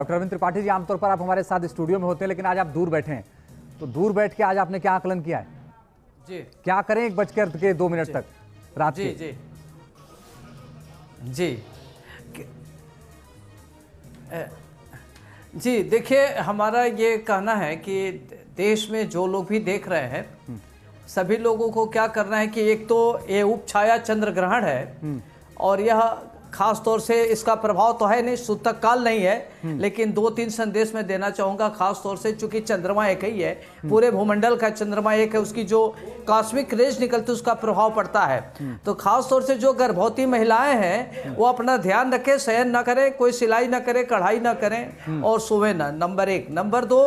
Doctor Arvind Tripathi ji, आमतौर पर आप हमारे साथ स्टूडियो में होते हैं, लेकिन आज आप दूर बैठे हैं, तो दूर बैठ के आज आपने क्या आकलन किया है? जी क्या करें 1:02 तक रात जी के? जी जी देखिए, हमारा ये कहना है कि देश में जो लोग भी देख रहे हैं सभी लोगों को क्या करना है कि एक तो ये उपछाया चंद्र ग्रहण है और यह खास तौर से इसका प्रभाव तो है नहीं, सूतक काल नहीं है, लेकिन 2-3 संदेश मैं देना चाहूँगा। खास तौर से चूंकि चंद्रमा एक ही है, पूरे भूमंडल का चंद्रमा एक है, उसकी जो कॉस्मिक रेज निकलती है उसका प्रभाव पड़ता है। तो खास तौर से जो गर्भवती महिलाएं हैं वो अपना ध्यान रखें, शयन ना करें, कोई सिलाई ना करें, कढ़ाई ना करें और सोवे ना, नंबर 1। नंबर 2,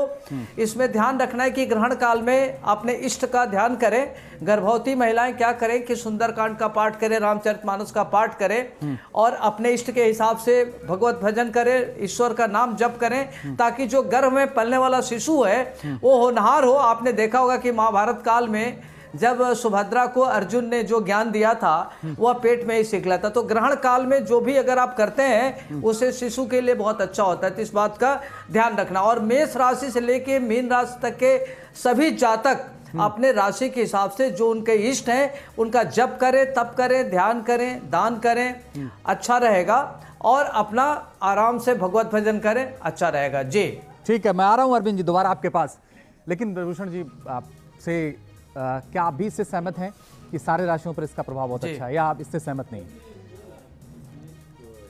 इसमें ध्यान रखना है कि ग्रहण काल में अपने इष्ट का ध्यान करें। गर्भवती महिलाएं क्या करें कि सुंदरकांड का पाठ करें, रामचरितमानस का पाठ करें और अपने इष्ट के हिसाब से भगवत भजन करें, ईश्वर का नाम जप करें, ताकि जो गर्भ में पलने वाला शिशु है वो होनहार हो। आपने देखा होगा कि महाभारत काल में जब सुभद्रा को अर्जुन ने जो ज्ञान दिया था वह पेट में ही सीख लेता। तो ग्रहण काल में जो भी अगर आप करते हैं उससे शिशु के लिए बहुत अच्छा होता है, तो इस बात का ध्यान रखना। और मेष राशि से लेके मीन राशि तक के सभी जातक अपने राशि के हिसाब से जो उनके इष्ट हैं उनका जप करें, तप करें, ध्यान करें, दान करें, अच्छा रहेगा। और अपना आराम से भगवत भजन करें, अच्छा रहेगा। जी ठीक है, मैं आ रहा हूं अरविंद जी दोबारा आपके पास। लेकिन भूषण जी, आपसे क्या आप भी इससे सहमत हैं कि सारे राशियों पर इसका प्रभाव बहुत अच्छा है, या आप इससे सहमत नहीं?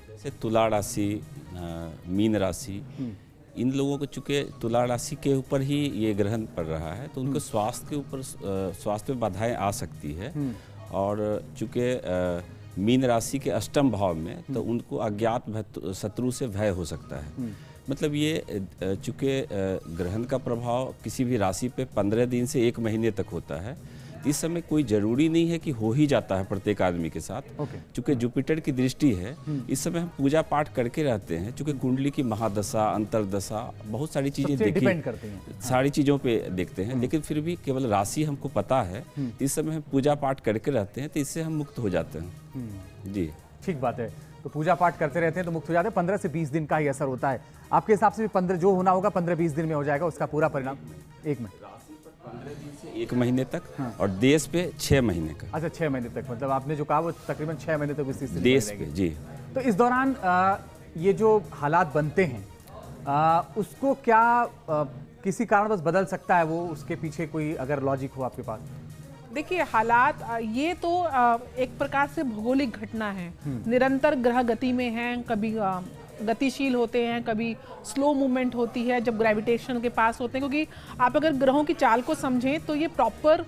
जैसे तुला राशि, मीन राशि, इन लोगों को चूंकि तुला राशि के ऊपर ही ये ग्रहण पड़ रहा है, तो उनको स्वास्थ्य के ऊपर, स्वास्थ्य में बाधाएं आ सकती है। और चूंकि मीन राशि के अष्टम भाव में, तो उनको अज्ञात शत्रु से भय हो सकता है। मतलब ये चूंकि ग्रहण का प्रभाव किसी भी राशि पे 15 दिन से 1 महीने तक होता है। इस समय कोई जरूरी नहीं है कि हो ही जाता है प्रत्येक आदमी के साथ। चूंकि जुपिटर की दृष्टि है, इस समय हम पूजा पाठ करके रहते हैं। चूंकि कुंडली की महादशा, अंतरदशा, बहुत सारी चीजें डिपेंड करती हैं, सारी चीजों पे देखते हैं, लेकिन फिर भी केवल राशि हमको पता है, इस समय हम पूजा पाठ करके रहते हैं, तो इससे हम मुक्त हो जाते हैं। जी ठीक बात है, तो पूजा पाठ करते रहते हैं तो मुक्त हो जाते हैं। 15 से 20 दिन का ही असर होता है। आपके हिसाब से भी 15 जो होना होगा 15-20 दिन में हो जाएगा उसका पूरा परिणाम? 1 महीने, 15 दिन से 1 महीने तक। और देश पे 6 महीने का। अच्छा, 6 महीने तक, मतलब आपने जो कहा वो तकरीबन 6 महीने तक इसी देश पे। जी, तो इस दौरान ये जो हालात बनते हैं उसको क्या किसी कारणवश बदल सकता है? वो उसके पीछे कोई अगर लॉजिक हो आपके पास? देखिए, हालात ये तो एक प्रकार से भौगोलिक घटना है। निरंतर ग्रह गति में हैं, कभी गतिशील होते हैं, कभी स्लो मूवमेंट होती है जब ग्रेविटेशन के पास होते हैं। क्योंकि आप अगर ग्रहों की चाल को समझें तो ये प्रॉपर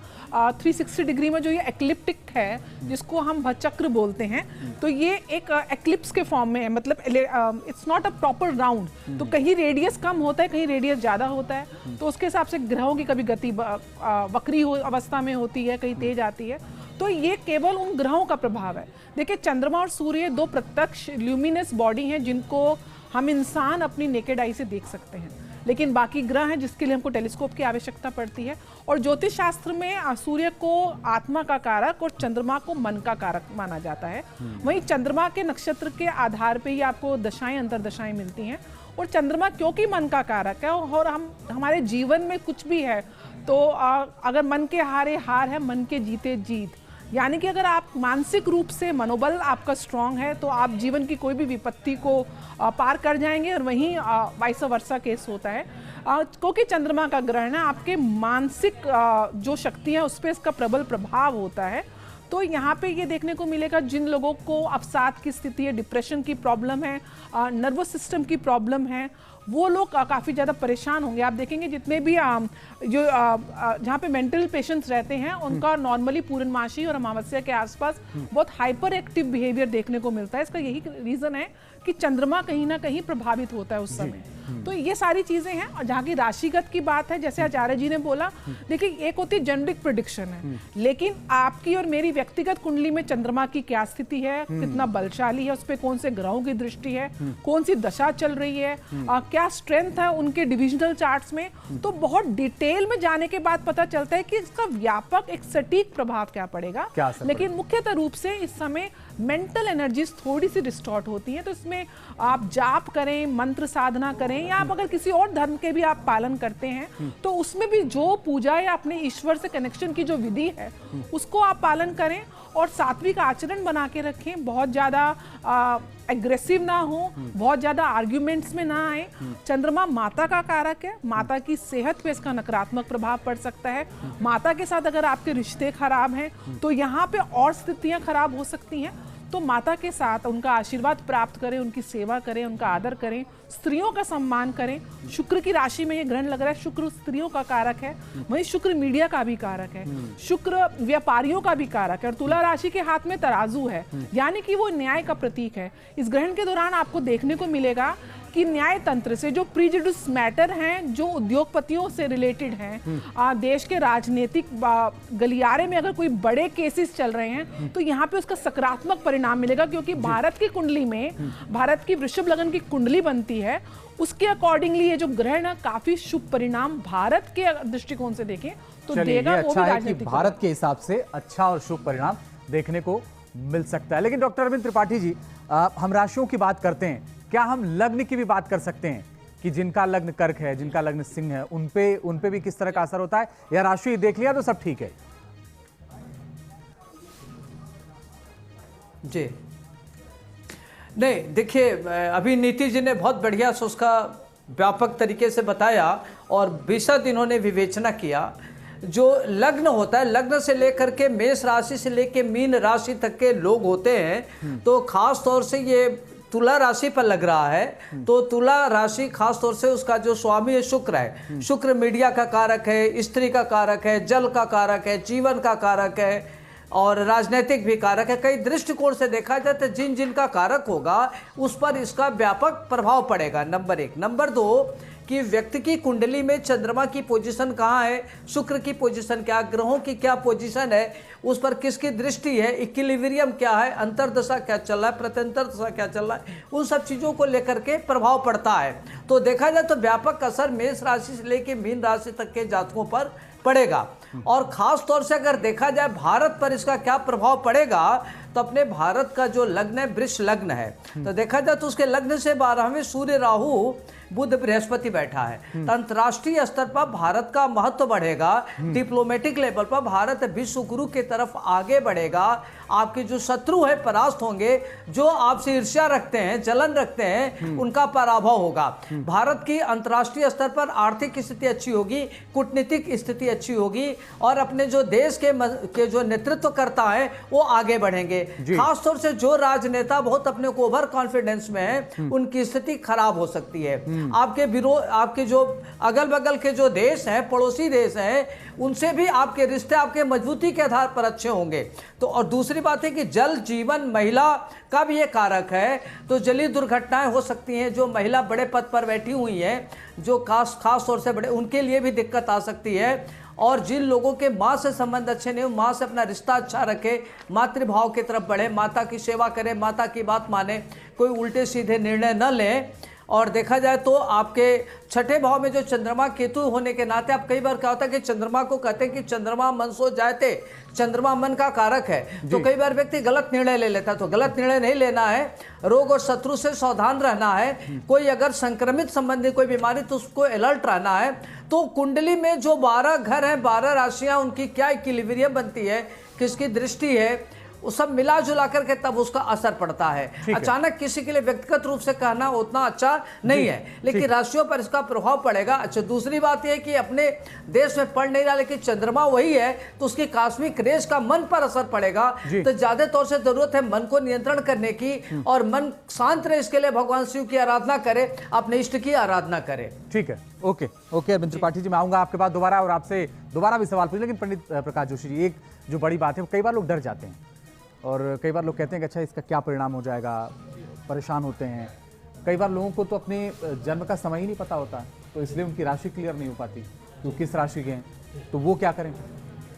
360 डिग्री में जो ये एक्लिप्टिक है, जिसको हम भचक्र बोलते हैं, तो ये एक एक्लिप्स के फॉर्म में है। मतलब it's not a proper round. तो कहीं रेडियस कम होता है, कहीं रेडियस ज़्यादा होता है। तो उसके हिसाब से ग्रहों की कभी गति वक्री अवस्था में होती है, कहीं तेज आती है। तो ये केवल उन ग्रहों का प्रभाव है। देखिए, चंद्रमा और सूर्य 2 प्रत्यक्ष ल्यूमिनस बॉडी हैं जिनको हम इंसान अपनी नेकेड आई से देख सकते हैं, लेकिन बाकी ग्रह हैं जिसके लिए हमको टेलीस्कोप की आवश्यकता पड़ती है। और ज्योतिष शास्त्र में सूर्य को आत्मा का कारक और चंद्रमा को मन का कारक माना जाता है। वहीं चंद्रमा के नक्षत्र के आधार पर ही आपको दशाएं, अंतरदशाएं मिलती हैं। और चंद्रमा क्योंकि मन का कारक है और हमारे जीवन में कुछ भी है तो अगर मन के हारे हार है, मन के जीते जीत। यानी कि अगर आप मानसिक रूप से मनोबल आपका स्ट्रांग है तो आप जीवन की कोई भी विपत्ति को पार कर जाएंगे। और वहीं वाइस वर्सा केस होता है, क्योंकि चंद्रमा का ग्रहण है, आपके मानसिक जो शक्ति है उस पर इसका प्रबल प्रभाव होता है। तो यहाँ पे ये देखने को मिलेगा जिन लोगों को अवसाद की स्थिति है, डिप्रेशन की प्रॉब्लम है, नर्वस सिस्टम की प्रॉब्लम है, वो लोग काफ़ी ज़्यादा परेशान होंगे। आप देखेंगे जितने भी जो जहाँ पे मेंटल पेशेंट्स रहते हैं उनका नॉर्मली पूर्णमासी और अमावस्या के आसपास बहुत हाइपर एक्टिव बिहेवियर देखने को मिलता है। इसका यही रीज़न है कि चंद्रमा कहीं ना कहीं प्रभावित होता है उस समय। तो ये सारी चीज़ें हैं। और जहाँ की राशिगत की बात है, जैसे आचार्य जी ने बोला, देखिए एक होती जेनेरिक प्रेडिक्शन है, लेकिन आपकी और मेरी व्यक्तिगत कुंडली में चंद्रमा की क्या स्थिति है, कितना बलशाली है, उस पर कौन से ग्रहों की दृष्टि है, कौन सी दशा चल रही है, क्या स्ट्रेंथ है उनके डिविजनल चार्ट्स में, तो बहुत डिटेल में जाने के बाद पता चलता है कि इसका व्यापक एक सटीक प्रभाव क्या पड़ेगा। लेकिन मुख्यतः रूप से इस समय मेंटल एनर्जीज थोड़ी सी डिस्टॉर्ट होती हैं। तो इसमें आप जाप करें, मंत्र साधना करें, या आप अगर किसी और धर्म के भी आप पालन करते हैं तो उसमें भी जो पूजा या अपने ईश्वर से कनेक्शन की जो विधि है उसको आप पालन करें और सात्विक आचरण बना के रखें। बहुत ज़्यादा एग्रेसिव ना हो, बहुत ज़्यादा आर्ग्यूमेंट्स में ना आए। चंद्रमा माता का कारक है, माता की सेहत पे इसका नकारात्मक प्रभाव पड़ सकता है। माता के साथ अगर आपके रिश्ते खराब हैं तो यहाँ पे और स्थितियाँ खराब हो सकती हैं। तो माता के साथ उनका आशीर्वाद प्राप्त करें, उनकी सेवा करें, उनका आदर करें, स्त्रियों का सम्मान करें। शुक्र की राशि में ये ग्रहण लग रहा है, शुक्र स्त्रियों का कारक है, वहीं शुक्र मीडिया का भी कारक है, शुक्र व्यापारियों का भी कारक है, और तुला राशि के हाथ में तराजू है, यानी कि वो न्याय का प्रतीक है। इस ग्रहण के दौरान आपको देखने को मिलेगा कि न्याय तंत्र से जो प्रीजुडिस मैटर हैं, जो उद्योगपतियों से रिलेटेड हैं, देश के राजनीतिक गलियारे में अगर कोई बड़े केसेस चल रहे हैं तो यहाँ पे उसका सकारात्मक परिणाम मिलेगा, क्योंकि भारत की कुंडली में, भारत की वृषभ लग्न की कुंडली बनती है, उसके अकॉर्डिंगली ये जो ग्रहण है काफी शुभ परिणाम भारत के दृष्टिकोण से देखें तो देगा। वो अच्छा भी है कि भारत के हिसाब से अच्छा और शुभ परिणाम देखने को मिल सकता है। लेकिन डॉक्टर अरविंद त्रिपाठी जी, हम राशियों की बात करते हैं, क्या हम लग्न की भी बात कर सकते हैं कि जिनका लग्न कर्क है, जिनका लग्न सिंह है, उनपे भी किस तरह का असर होता है, या राशि देख लिया तो सब ठीक है? जी नहीं, देखिए अभी नीति जी ने बहुत बढ़िया से उसका व्यापक तरीके से बताया और बेशक इन्होंने विवेचना किया। जो लग्न होता है, लग्न से लेकर के मेष राशि से लेकर मीन राशि तक के लोग होते हैं, तो खास तौर से ये तुला राशि पर लग रहा है। तो तुला राशि खास तौर से उसका जो स्वामी है शुक्र है, शुक्र मीडिया का कारक है, स्त्री का कारक है, जल का कारक है, जीवन का कारक है और राजनीतिक भी कारक है। कई दृष्टिकोण से देखा जाए तो जिन जिन का कारक होगा उस पर इसका व्यापक प्रभाव पड़ेगा, नंबर एक। नंबर दो कि व्यक्ति की कुंडली में चंद्रमा की पोजीशन कहाँ है, शुक्र की पोजीशन क्या, ग्रहों की क्या पोजीशन है, उस पर किसकी दृष्टि है, इक्विलिब्रियम क्या है, अंतरदशा क्या चल रहा है, प्रत्यंतर दशा क्या चल रहा है, उन सब चीज़ों को लेकर के प्रभाव पड़ता है। तो देखा जाए तो व्यापक असर मेष राशि से लेकर मीन राशि तक के जातकों पर पड़ेगा। और खास तौर से अगर देखा जाए भारत पर इसका क्या प्रभाव पड़ेगा, तो अपने भारत का जो लग्न है वृष लग्न है, तो देखा जाए तो उसके लग्न से 12वें सूर्य राहु बुध बृहस्पति बैठा है। तो अंतर्राष्ट्रीय स्तर पर भारत का महत्व बढ़ेगा, डिप्लोमेटिक लेवल पर भारत विश्व गुरु की तरफ आगे बढ़ेगा। आपके जो शत्रु है परास्त होंगे, जो आपसे ईर्ष्या रखते हैं, जलन रखते हैं, उनका पराभव होगा। भारत की अंतर्राष्ट्रीय स्तर पर आर्थिक स्थिति अच्छी होगी, कूटनीतिक स्थिति अच्छी होगी और अपने जो देश के जो नेतृत्व करता है वो आगे बढ़ेंगे। खास तौर से जो राजनेता बहुत अपने को ओवर कॉन्फिडेंस में है, उनकी स्थिति खराब हो सकती है। आपके जो अगल बगल के जो देश हैं, पड़ोसी देश हैं, उनसे भी आपके रिश्ते आपके मजबूती के आधार पर अच्छे होंगे। तो और दूसरी बात है कि जल, जीवन, महिला का भी ये कारक है, तो जलीय दुर्घटनाएं हो सकती हैं। जो महिला बड़े पद पर बैठी हुई हैं, जो खास तौर से बड़े, उनके लिए भी दिक्कत आ सकती है। और जिन लोगों के माँ से संबंध अच्छे नहीं, माँ से अपना रिश्ता अच्छा रखे, मातृभाव की तरफ बढ़े, माता की सेवा करें, माता की बात माने, कोई उल्टे सीधे निर्णय न लें। और देखा जाए तो आपके छठे भाव में जो चंद्रमा केतु होने के नाते, आप कई बार क्या होता है कि चंद्रमा को कहते हैं कि चंद्रमा मन सो जाते, चंद्रमा मन का कारक है, तो कई बार व्यक्ति गलत निर्णय ले लेता है। तो गलत निर्णय नहीं लेना है, रोग और शत्रु से सावधान रहना है। कोई अगर संक्रमित संबंधी कोई बीमारी तो उसको अलर्ट रहना है। तो कुंडली में जो 12 घर हैं, 12 राशियां, उनकी क्या इक्विलिब्रियम बनती है, किसकी दृष्टि है, वो सब मिला जुला करके तब उसका असर पड़ता है। अचानक किसी के लिए व्यक्तिगत रूप से कहना उतना अच्छा नहीं है, लेकिन राशियों पर इसका प्रभाव पड़ेगा। अच्छा, दूसरी बात यह कि अपने देश में पढ़ नहीं रहा लेकिन चंद्रमा वही है, तो उसकी कॉस्मिक रेस का मन पर असर पड़ेगा। तो ज्यादा तौर से जरूरत है मन को नियंत्रण करने की, और मन शांत रहे इसके लिए भगवान शिव की आराधना करे, अपने इष्ट की आराधना करे। ठीक है, ओके अरविंद त्रिपाठी जी, मैं आऊंगा आपके पास दोबारा और आपसे दोबारा भी सवाल पूछ। लेकिन पंडित प्रकाश जोशी जी, एक जो बड़ी बात है, कई बार लोग डर जाते हैं और कई बार लोग कहते हैं कि अच्छा इसका क्या परिणाम हो जाएगा, परेशान होते हैं। कई बार लोगों को तो अपने जन्म का समय ही नहीं पता होता, तो इसलिए उनकी राशि क्लियर नहीं हो पाती कि वो किस राशि के हैं, तो वो क्या करें?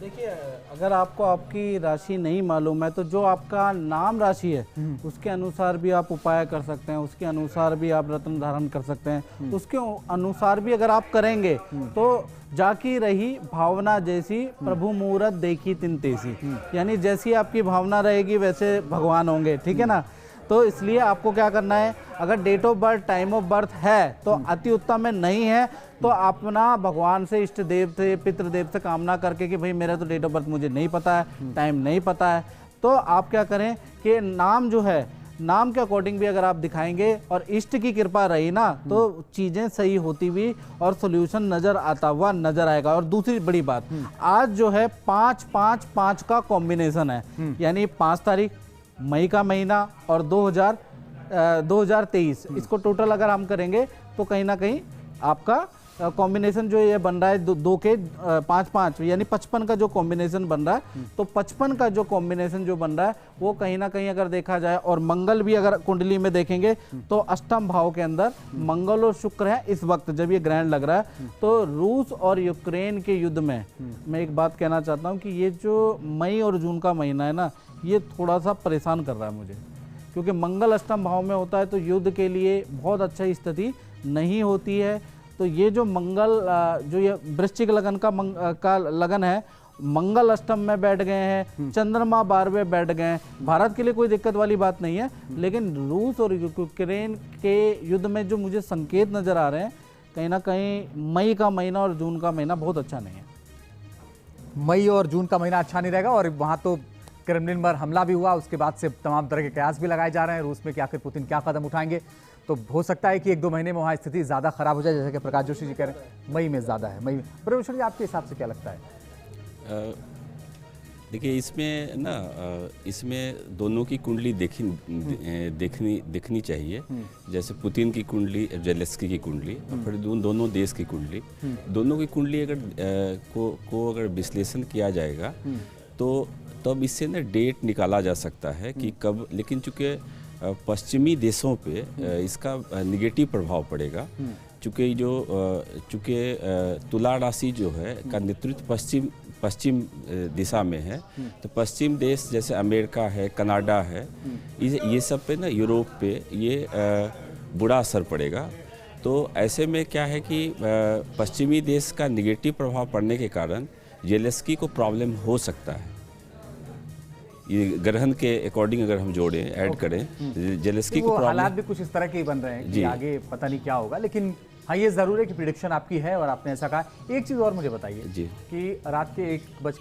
देखिए, अगर आपको आपकी राशि नहीं मालूम है तो जो आपका नाम राशि है उसके अनुसार भी आप उपाय कर सकते हैं, उसके अनुसार भी आप रत्न धारण कर सकते हैं, उसके अनुसार भी अगर आप करेंगे तो जाकी रही भावना जैसी प्रभु मुहूर्त देखी तिन तेसी, यानी जैसी आपकी भावना रहेगी वैसे भगवान होंगे, ठीक है ना। तो इसलिए आपको क्या करना है, अगर date of birth time of birth है तो अति उत्तम में, नहीं है तो अपना भगवान से, इष्ट देव से, पितृदेव से कामना करके कि भाई मेरा तो डेट ऑफ बर्थ मुझे नहीं पता है, टाइम नहीं पता है, तो आप क्या करें कि नाम जो है, नाम के अकॉर्डिंग भी अगर आप दिखाएंगे और इष्ट की कृपा रही ना तो चीज़ें सही होती हुई और सोल्यूशन नज़र आता हुआ नजर आएगा। और दूसरी बड़ी बात, आज जो है 5-5-5 का कॉम्बिनेशन है, यानी 5 तारीख मई का महीना और 2023, इसको टोटल अगर हम करेंगे तो कहीं ना कहीं आपका कॉम्बिनेशन जो ये बन रहा है 2 के 5-5 यानी 55 का जो कॉम्बिनेशन बन रहा है, तो 55 का जो कॉम्बिनेशन जो बन रहा है वो कहीं ना कहीं अगर देखा जाए, और मंगल भी अगर कुंडली में देखेंगे तो अष्टम भाव के अंदर मंगल और शुक्र है इस वक्त जब ये ग्रहण लग रहा है। तो रूस और यूक्रेन के युद्ध में मैं एक बात कहना चाहता हूँ कि ये जो मई और जून का महीना है ना, ये थोड़ा सा परेशान कर रहा है मुझे, क्योंकि मंगल अष्टम भाव में होता है तो युद्ध के लिए बहुत अच्छी स्थिति नहीं होती है। तो ये जो मंगल, जो ये वृश्चिक लगन का लगन है, मंगल अष्टम में बैठ गए हैं, चंद्रमा 12वें बैठ गए हैं, भारत के लिए कोई दिक्कत वाली बात नहीं है, लेकिन रूस और यूक्रेन के युद्ध में जो मुझे संकेत नज़र आ रहे हैं, कहीं ना कहीं मई का महीना और जून का महीना बहुत अच्छा नहीं है। मई और जून का महीना अच्छा नहीं रहेगा, और वहाँ तो क्रेमलिन पर हमला भी हुआ, उसके बाद से तमाम तरह के कयास भी लगाए जा रहे हैं रूस में कि आखिर पुतिन क्या कदम उठाएंगे। तो हो सकता है कि 1-2 महीने में वहाँ स्थिति ज़्यादा खराब हो जाए, जैसे कि प्रकाश जोशी जी कह रहे हैं मई में ज़्यादा है। मई में परमेश्वर जी, आपके हिसाब से क्या लगता है? देखिए, इसमें ना इसमें दोनों की कुंडली देखनी चाहिए। जैसे पुतिन की कुंडली, जेलेंस्की की कुंडली, और फिर दोनों देश की कुंडली, दोनों की कुंडली अगर को अगर विश्लेषण किया जाएगा तो तब इससे ना डेट निकाला जा सकता है कि कब। लेकिन चूँकि पश्चिमी देशों पे इसका निगेटिव प्रभाव पड़ेगा, चूँकि तुला राशि जो है का नेतृत्व पश्चिम दिशा में है, तो पश्चिम देश जैसे अमेरिका है, कनाडा है, ये सब पे ना, यूरोप पे ये बुरा असर पड़ेगा। तो ऐसे में क्या है कि पश्चिमी देश का निगेटिव प्रभाव पड़ने के कारण जेलेंस्की को प्रॉब्लम हो सकता है। ये ग्रहण के अकॉर्डिंग अगर हम जोड़ें, ऐड करें, जेलेंस्की को हालात भी कुछ इस तरह के ही बन रहे हैं कि आगे पता नहीं क्या होगा, लेकिन हाँ ये ज़रूर है कि प्रिडिक्शन आपकी है और आपने ऐसा कहा। एक चीज़ और मुझे बताइए कि रात के 1:00